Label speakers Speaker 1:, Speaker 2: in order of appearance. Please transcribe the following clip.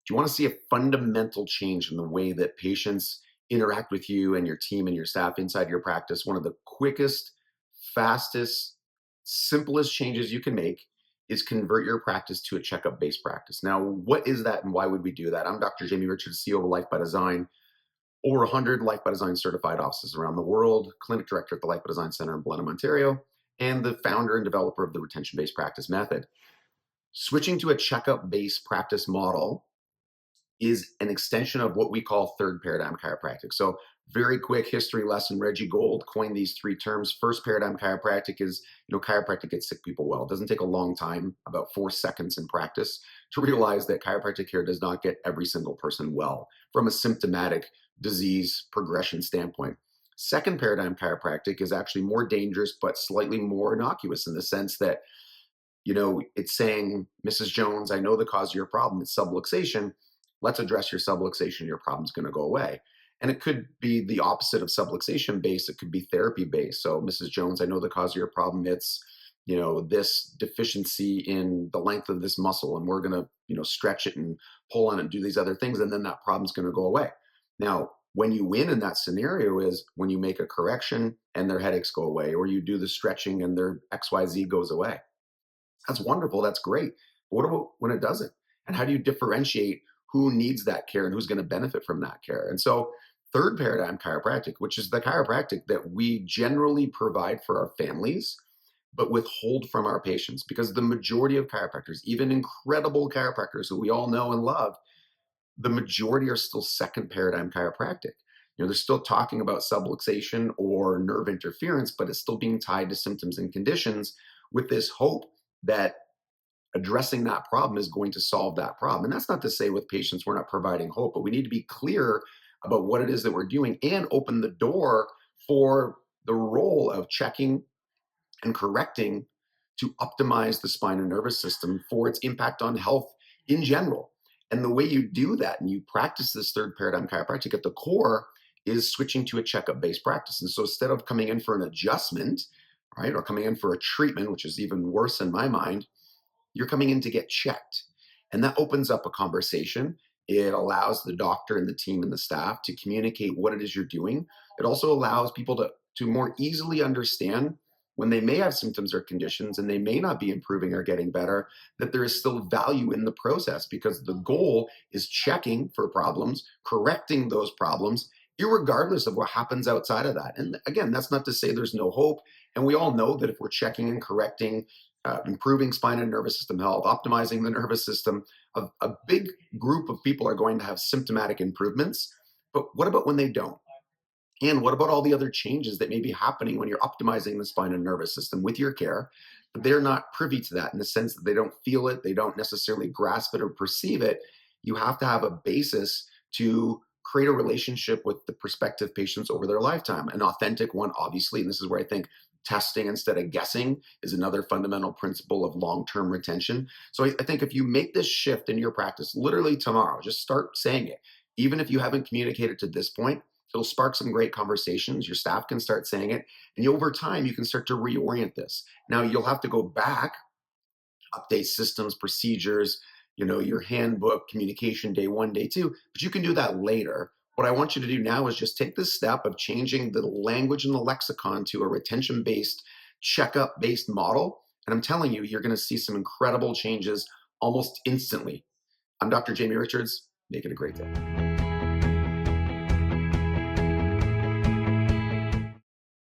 Speaker 1: Do you want to see a fundamental change in the way that patients interact with you and your team and your staff inside your practice? One of the quickest, fastest, simplest changes you can make is convert your practice to a checkup based practice. Now, what is that and why would we do that? I'm Dr. Jamie Richards, CEO of Life by Design, over 100 Life by Design certified offices around the world, clinic director at the Life by Design Center in Blenheim, Ontario, and the founder and developer of the retention based practice method. Switching to a checkup based practice model is an extension of what we call third paradigm chiropractic. So, very quick history lesson. Reggie Gold coined these three terms. First paradigm chiropractic is, chiropractic gets sick people well. It doesn't take a long time, about 4 seconds in practice, to realize that chiropractic care does not get every single person well from a symptomatic disease progression standpoint. Second paradigm chiropractic is actually more dangerous, but slightly more innocuous in the sense that, it's saying, Mrs. Jones, I know the cause of your problem. It's subluxation. Let's address your subluxation. Your problem's going to go away. And it could be the opposite of subluxation based. It could be therapy based. So, Mrs. Jones, I know the cause of your problem. It's, this deficiency in the length of this muscle, and we're going to, stretch it and pull on it and do these other things. And then that problem's going to go away. Now, when you win in that scenario is when you make a correction and their headaches go away, or you do the stretching and their XYZ goes away. That's wonderful. That's great. But what about when it doesn't? And how do you differentiate who needs that care and who's going to benefit from that care? And so, third paradigm chiropractic, which is the chiropractic that we generally provide for our families, but withhold from our patients, because the majority of chiropractors, even incredible chiropractors who we all know and love, the majority are still second paradigm chiropractic. They're still talking about subluxation or nerve interference, but it's still being tied to symptoms and conditions with this hope that addressing that problem is going to solve that problem. And that's not to say with patients we're not providing hope, but we need to be clear about what it is that we're doing and open the door for the role of checking and correcting to optimize the spine and nervous system for its impact on health in general. And the way you do that and you practice this third paradigm chiropractic at the core is switching to a checkup based practice. And so, instead of coming in for an adjustment, right, or coming in for a treatment, which is even worse in my mind, you're coming in to get checked. And that opens up a conversation. It allows the doctor and the team and the staff to communicate what it is you're doing. It also allows people to more easily understand when they may have symptoms or conditions and they may not be improving or getting better, that there is still value in the process, because the goal is checking for problems, correcting those problems, irregardless of what happens outside of that. And again, that's not to say there's no hope. And we all know that if we're checking and correcting, improving spine and nervous system health, optimizing the nervous system, a big group of people are going to have symptomatic improvements. But what about when they don't? And what about all the other changes that may be happening when you're optimizing the spine and nervous system with your care? But they're not privy to that in the sense that they don't feel it, they don't necessarily grasp it or perceive it. You have to have a basis to create a relationship with the prospective patients over their lifetime, an authentic one, obviously. And this is where I think testing instead of guessing is another fundamental principle of long-term retention. So I think if you make this shift in your practice literally tomorrow, just start saying it. Even if you haven't communicated to this point, it'll spark some great conversations. Your staff can start saying it. And over time, you can start to reorient this. Now, you'll have to go back, update systems, procedures, your handbook, communication day one, day two, but you can do that later. What I want you to do now is just take this step of changing the language and the lexicon to a retention-based, checkup-based model. And I'm telling you, you're going to see some incredible changes almost instantly. I'm Dr. Jamie Richards. Make it a great day.